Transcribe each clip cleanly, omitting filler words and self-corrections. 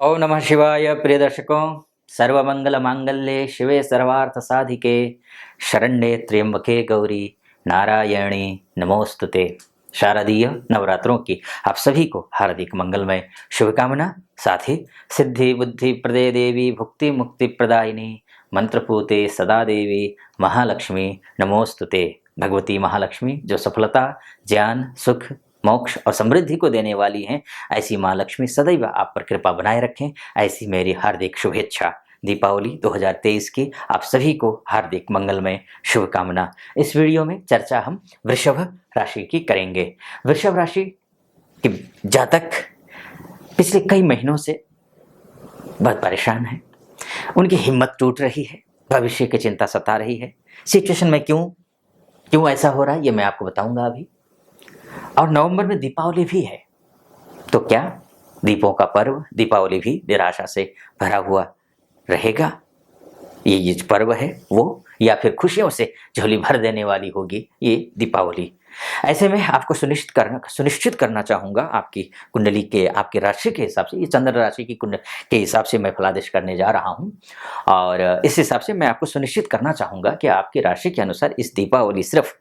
ओम नमः शिवाय। प्रिय दर्शकों, सर्वमंगल मांगल्ये शिवे सर्वार्थ साधिके शरण्ये त्र्यंबके गौरी नारायणी नमोस्तुते। शारदीय नवरात्रों की आप सभी को हार्दिक मंगलमय शुभकामना। साथ ही सिद्धि बुद्धि प्रदे देवी भुक्ति मुक्ति प्रदायिनी मंत्रपूते सदा देवी महालक्ष्मी नमोस्तुते। भगवती महालक्ष्मी जो सफलता, ज्ञान, सुख, मोक्ष और समृद्धि को देने वाली हैं, ऐसी माँ लक्ष्मी सदैव आप पर कृपा बनाए रखें, ऐसी मेरी हार्दिक शुभेच्छा। दीपावली 2023 की आप सभी को हार्दिक मंगलमय शुभकामना। इस वीडियो में चर्चा हम वृषभ राशि की करेंगे। वृषभ राशि के जातक पिछले कई महीनों से बहुत परेशान हैं, उनकी हिम्मत टूट रही है, भविष्य की चिंता सता रही है। सिचुएशन में क्यों ऐसा हो रहा है ये मैं आपको बताऊंगा अभी। और नवंबर में दीपावली भी है, तो क्या दीपों का पर्व दीपावली भी निराशा से भरा हुआ रहेगा? ये जो पर्व है वो, या फिर खुशियों से झोली भर देने वाली होगी ये दीपावली? ऐसे में आपको सुनिश्चित करना चाहूँगा आपकी कुंडली के, आपकी राशि के हिसाब से, ये चंद्र राशि की कुंडली के हिसाब से मैं फलादेश करने जा रहा हूँ। और इस हिसाब से मैं आपको सुनिश्चित करना चाहूँगा कि आपकी राशि के अनुसार इस दीपावली सिर्फ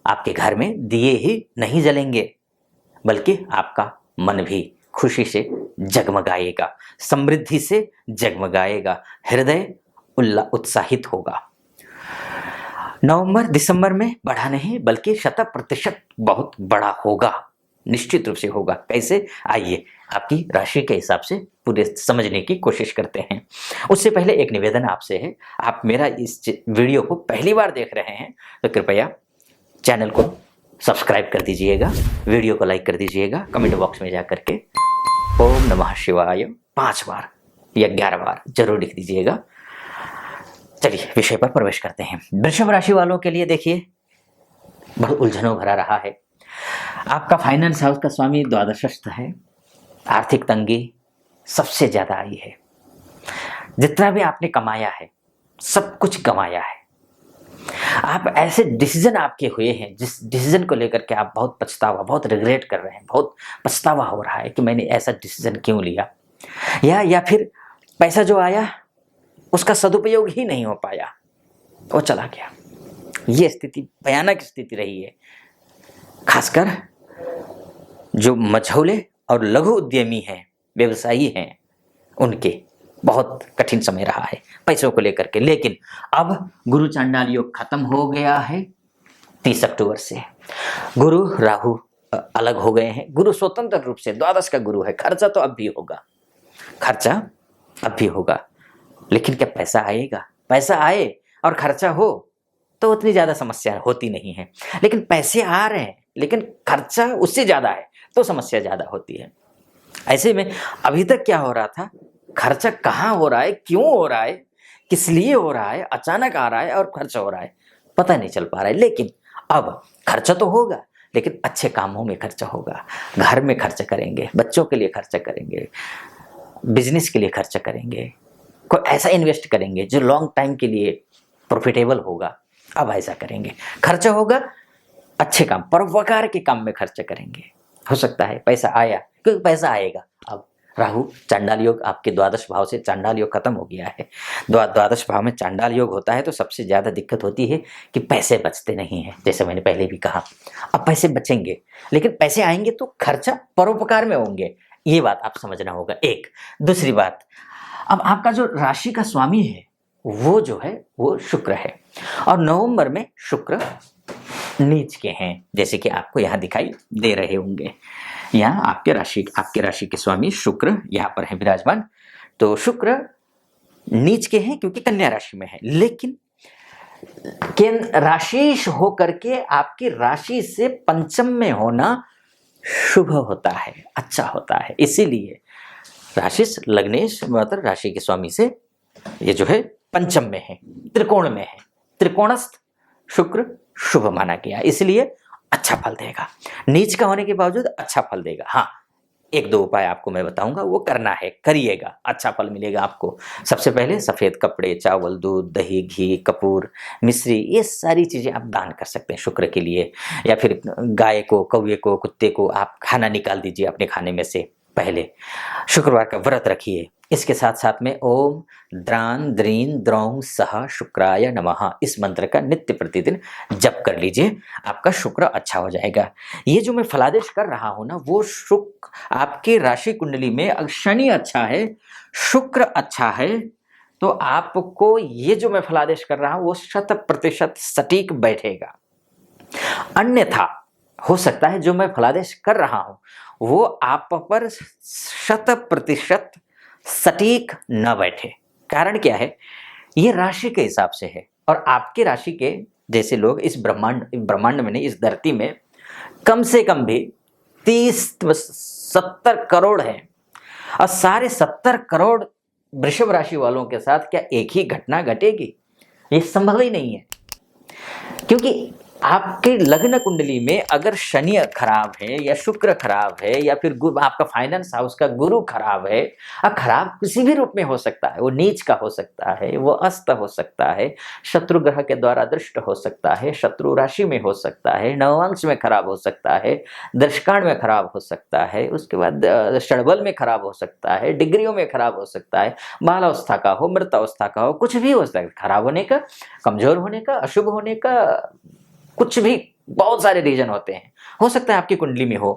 आपके घर में दिए ही नहीं जलेंगे, बल्कि आपका मन भी खुशी से जगमगाएगा, समृद्धि से जगमगाएगा, हृदय उत्साहित होगा। नवंबर दिसंबर में बड़ा नहीं बल्कि 100% बहुत बड़ा होगा, निश्चित रूप से होगा। कैसे, आइए आपकी राशि के हिसाब से पूरे समझने की कोशिश करते हैं। उससे पहले एक निवेदन आपसे है, आप मेरा इस वीडियो को पहली बार देख रहे हैं तो कृपया चैनल को सब्सक्राइब कर दीजिएगा, वीडियो को लाइक कर दीजिएगा, कमेंट बॉक्स में जाकर के ओम नमः शिवाय 5 बार या 11 बार जरूर लिख दीजिएगा। चलिए विषय पर प्रवेश करते हैं। वृषभ राशि वालों के लिए देखिए बहुत उलझनों भरा रहा है। आपका फाइनेंस हाउस का स्वामी द्वादशस्थ है, आर्थिक तंगी सबसे ज्यादा आई है। जितना भी आपने कमाया है सब कुछ गंवाया है। आप ऐसे डिसीजन आपके हुए हैं जिस डिसीजन को लेकर के आप बहुत पछतावा, बहुत रिग्रेट कर रहे हैं, बहुत पछतावा हो रहा है कि मैंने ऐसा डिसीजन क्यों लिया, या फिर पैसा जो आया उसका सदुपयोग ही नहीं हो पाया, वो चला गया। ये स्थिति भयानक स्थिति रही है। खासकर जो मझौले और लघु उद्यमी हैं, व्यवसायी हैं, उनके बहुत कठिन समय रहा है पैसों को लेकर के। लेकिन अब गुरु चांडाल योग खत्म हो गया है 30 अक्टूबर से। गुरु राहु अलग हो गए हैं, गुरु स्वतंत्र रूप से द्वादश का गुरु है। खर्चा तो अब भी होगा, खर्चा अब भी होगा, लेकिन क्या पैसा आएगा? पैसा आए और खर्चा हो तो उतनी ज्यादा समस्या होती नहीं है, लेकिन पैसे आ रहे हैं लेकिन खर्चा उससे ज्यादा है तो समस्या ज्यादा होती है। ऐसे में अभी तक क्या हो रहा था, खर्चा कहाँ हो रहा है, क्यों हो रहा है, किस लिए हो रहा है, अचानक आ रहा है और खर्चा हो रहा है, पता नहीं चल पा रहा है। लेकिन अब खर्चा तो होगा, लेकिन अच्छे कामों में खर्चा होगा। घर में खर्चा करेंगे, बच्चों के लिए खर्चा करेंगे, बिजनेस के लिए खर्चा करेंगे, कोई ऐसा इन्वेस्ट करेंगे जो लॉन्ग टाइम के लिए प्रॉफिटेबल होगा। अब ऐसा करेंगे, खर्चा होगा, अच्छे काम, परोपकार के काम में खर्चा करेंगे। हो सकता है पैसा आया, क्योंकि पैसा आएगा। अब राहु चांडाल योग आपके द्वादश भाव से, चांडाल योग खत्म हो गया है। द्वादश भाव में चांडाल योग होता है तो सबसे ज्यादा दिक्कत होती है कि पैसे बचते नहीं है, जैसे मैंने पहले भी कहा। अब पैसे बचेंगे, लेकिन पैसे आएंगे तो खर्चा परोपकार में होंगे, ये बात आप समझना होगा। एक दूसरी बात, अब आपका जो राशि का स्वामी है वो जो है वो शुक्र है, और नवंबर में शुक्र नीच के हैं, जैसे कि आपको यहाँ दिखाई दे रहे होंगे। यहाँ आपके राशि के स्वामी शुक्र यहाँ पर है विराजमान। तो शुक्र नीच के हैं क्योंकि कन्या राशि में है, लेकिन राशि हो करके आपकी राशि से पंचम में होना शुभ होता है, अच्छा होता है। इसीलिए राशि लग्नेश मतलब राशि के स्वामी से ये जो है पंचम में है, त्रिकोण में है। त्रिकोणस्थ शुक्र शुभ माना गया, इसलिए अच्छा फल देगा। नीच का होने के बावजूद अच्छा फल देगा। हाँ, एक दो उपाय आपको मैं बताऊंगा, वो करना है, करिएगा, अच्छा फल मिलेगा आपको। सबसे पहले सफेद कपड़े, चावल, दूध, दही, घी, कपूर, मिश्री, ये सारी चीजें आप दान कर सकते हैं शुक्र के लिए। या फिर गाय को, कौवे को, कुत्ते को आप खाना निकाल दीजिए अपने खाने में से, पहले शुक्रवार का व्रत रखिए। इसके साथ साथ में ओम द्रान द्रीन द्रौं सह शुक्राय नमः इस मंत्र का नित्य प्रतिदिन जप कर लीजिए, आपका शुक्र अच्छा हो जाएगा। ये जो मैं फलादेश कर रहा हूं ना, वो शुक्र आपकी राशि कुंडली में अगर शनि अच्छा है, शुक्र अच्छा है, तो आपको ये जो मैं फलादेश कर रहा हूं वो 100% सटीक बैठेगा। अन्यथा हो सकता है जो मैं फलादेश कर रहा हूं वो आप पर 100% सटीक न बैठे। कारण क्या है? ये राशि के हिसाब से है, और आपके राशि के जैसे लोग इस ब्रह्मांड में नहीं, इस धरती में कम से कम भी 30-70 करोड़ हैं, और सारे 70 करोड़ वृषभ राशि वालों के साथ क्या एक ही घटना घटेगी? ये संभव ही नहीं है, क्योंकि आपके लग्न कुंडली में अगर शनि खराब है या शुक्र खराब है या फिर आपका फाइनेंस हाउस का गुरु खराब है, खराब किसी भी रूप में हो सकता है, वो नीच का हो सकता है, वो अस्त हो सकता है, शत्रु ग्रह के द्वारा दृष्ट हो सकता है, शत्रु राशि में हो सकता है, नवांश में खराब हो सकता है, दशकांड में खराब हो सकता है, उसके बाद षडबल में खराब हो सकता है, डिग्रियों में खराब हो सकता है, बालावस्था का हो, मृतावस्था का हो, कुछ भी हो सकता है खराब होने का, कमजोर होने का, अशुभ होने का, कुछ भी बहुत सारे रीजन होते हैं, हो सकता है आपकी कुंडली में हो।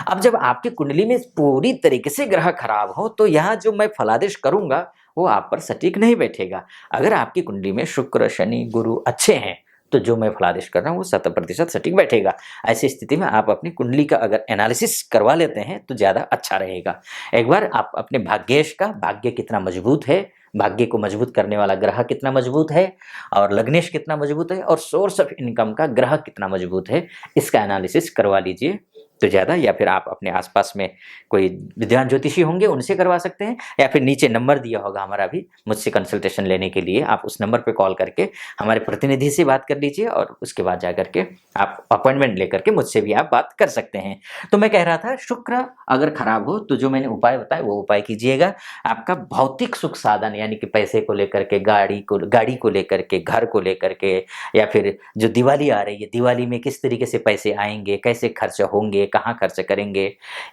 अब जब आपकी कुंडली में पूरी तरीके से ग्रह खराब हो तो यहाँ जो मैं फलादेश करूंगा वो आप पर सटीक नहीं बैठेगा। अगर आपकी कुंडली में शुक्र शनि गुरु अच्छे हैं तो जो मैं फलादेश कर रहा हूँ वो 100% सटीक बैठेगा। ऐसी स्थिति में आप अपनी कुंडली का अगर एनालिसिस करवा लेते हैं तो ज़्यादा अच्छा रहेगा। एक बार आप अपने भाग्येश का, भाग्य कितना मजबूत है, भाग्य को मजबूत करने वाला ग्रह कितना मजबूत है, और लग्नेश कितना मजबूत है, और सोर्स ऑफ इनकम का ग्रह कितना मजबूत है, इसका एनालिसिस करवा लीजिए तो ज़्यादा। या फिर आप अपने आसपास में कोई विद्वान ज्योतिषी होंगे उनसे करवा सकते हैं, या फिर नीचे नंबर दिया होगा हमारा भी, मुझसे कंसल्टेशन लेने के लिए आप उस नंबर पे कॉल करके हमारे प्रतिनिधि से बात कर लीजिए, और उसके बाद जा करके आप अपॉइंटमेंट लेकर के मुझसे भी आप बात कर सकते हैं। तो मैं कह रहा था शुक्र अगर खराब हो तो जो मैंने उपाय बताए वो उपाय कीजिएगा। आपका भौतिक सुख साधन यानी कि पैसे को लेकर के, गाड़ी को लेकर के, घर को लेकर के, या फिर जो दिवाली आ रही है, दिवाली में किस तरीके से पैसे आएंगे, कैसे खर्च होंगे, कहाँ खर्च करेंगे,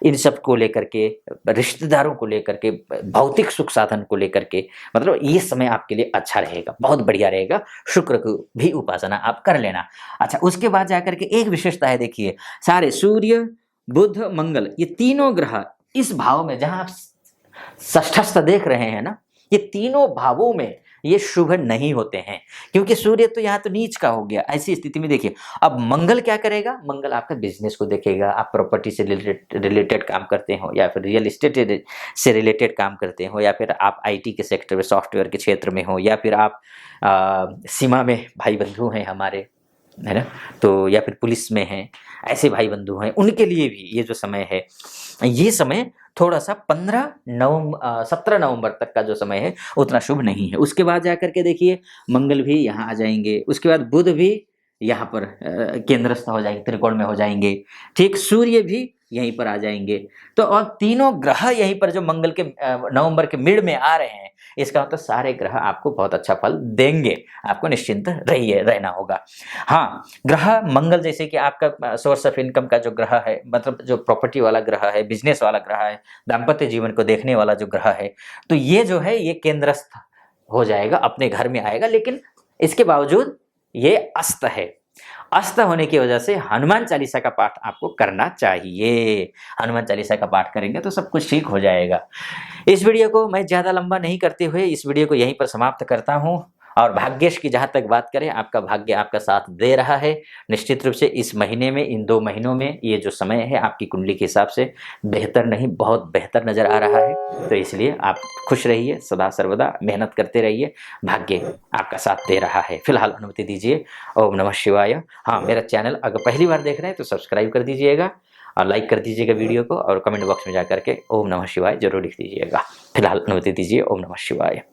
इन सब को लेकर के, रिश्तेदारों को लेकर के, भौतिक सुख साधन को लेकर के, मतलब ये समय आपके लिए अच्छा रहेगा, बहुत बढ़िया रहेगा। शुक्र को भी उपासना आप कर लेना। अच्छा, उसके बाद जाकर के एक विशेषता है, देखिए सारे सूर्य बुध मंगल ये तीनों ग्रह इस भाव में, जहां आप षष्ठस्थ देख रहे हैं ना, ये तीनों भावों में ये शुभ नहीं होते हैं, क्योंकि सूर्य तो यहाँ तो नीच का हो गया। ऐसी स्थिति में देखिए अब मंगल क्या करेगा, मंगल आपका बिजनेस को देखेगा, आप प्रॉपर्टी से रिलेटेड काम करते हो, या फिर रियल एस्टेट से रिलेटेड काम करते हो, या फिर आप आईटी के सेक्टर में, सॉफ्टवेयर के क्षेत्र में हो, या फिर आप सीमा में भाई बंधु हैं हमारे, है ना, तो या फिर पुलिस में हैं, ऐसे भाई बंधु हैं, उनके लिए भी ये जो समय है, ये समय थोड़ा सा 17 नवंबर तक का जो समय है उतना शुभ नहीं है। उसके बाद जाकर के देखिए मंगल भी यहाँ आ जाएंगे, उसके बाद बुध भी यहाँ पर केंद्रस्थ हो जाएंगे, त्रिकोण में हो जाएंगे, ठीक, सूर्य भी यहीं पर आ जाएंगे। तो और तीनों ग्रह यहीं पर जो मंगल के नवंबर के मिड में आ रहे हैं, इसका मतलब सारे ग्रह आपको बहुत अच्छा फल देंगे, आपको निश्चिंत रहना होगा। हाँ, ग्रह मंगल जैसे कि आपका सोर्स ऑफ इनकम का जो ग्रह है, मतलब जो प्रॉपर्टी वाला ग्रह है, बिजनेस वाला ग्रह है, दाम्पत्य जीवन को देखने वाला जो ग्रह है, तो ये जो है ये केंद्रस्थ हो जाएगा, अपने घर में आएगा, लेकिन इसके बावजूद ये अस्त है। अस्त होने की वजह से हनुमान चालीसा का पाठ आपको करना चाहिए। हनुमान चालीसा का पाठ करेंगे तो सब कुछ ठीक हो जाएगा। इस वीडियो को मैं ज़्यादा लंबा नहीं करते हुए इस वीडियो को यहीं पर समाप्त करता हूँ। और भाग्येश की जहाँ तक बात करें, आपका भाग्य आपका साथ दे रहा है। निश्चित रूप से इस महीने में, इन 2 महीनों में ये जो समय है आपकी कुंडली के हिसाब से बेहतर नहीं, बहुत बेहतर नज़र आ रहा है। तो इसलिए आप खुश रहिए, सदा सर्वदा मेहनत करते रहिए, भाग्य आपका साथ दे रहा है। फिलहाल अनुमति दीजिए। ओम नमः शिवाय। हाँ, मेरा चैनल अगर पहली बार देख रहे हैं तो सब्सक्राइब कर दीजिएगा और लाइक कर दीजिएगा वीडियो को, और कमेंट बॉक्स में जाकर के ओम नमः शिवाय जरूर लिख दीजिएगा। फिलहाल अनुमति दीजिए। ओम नमः शिवाय।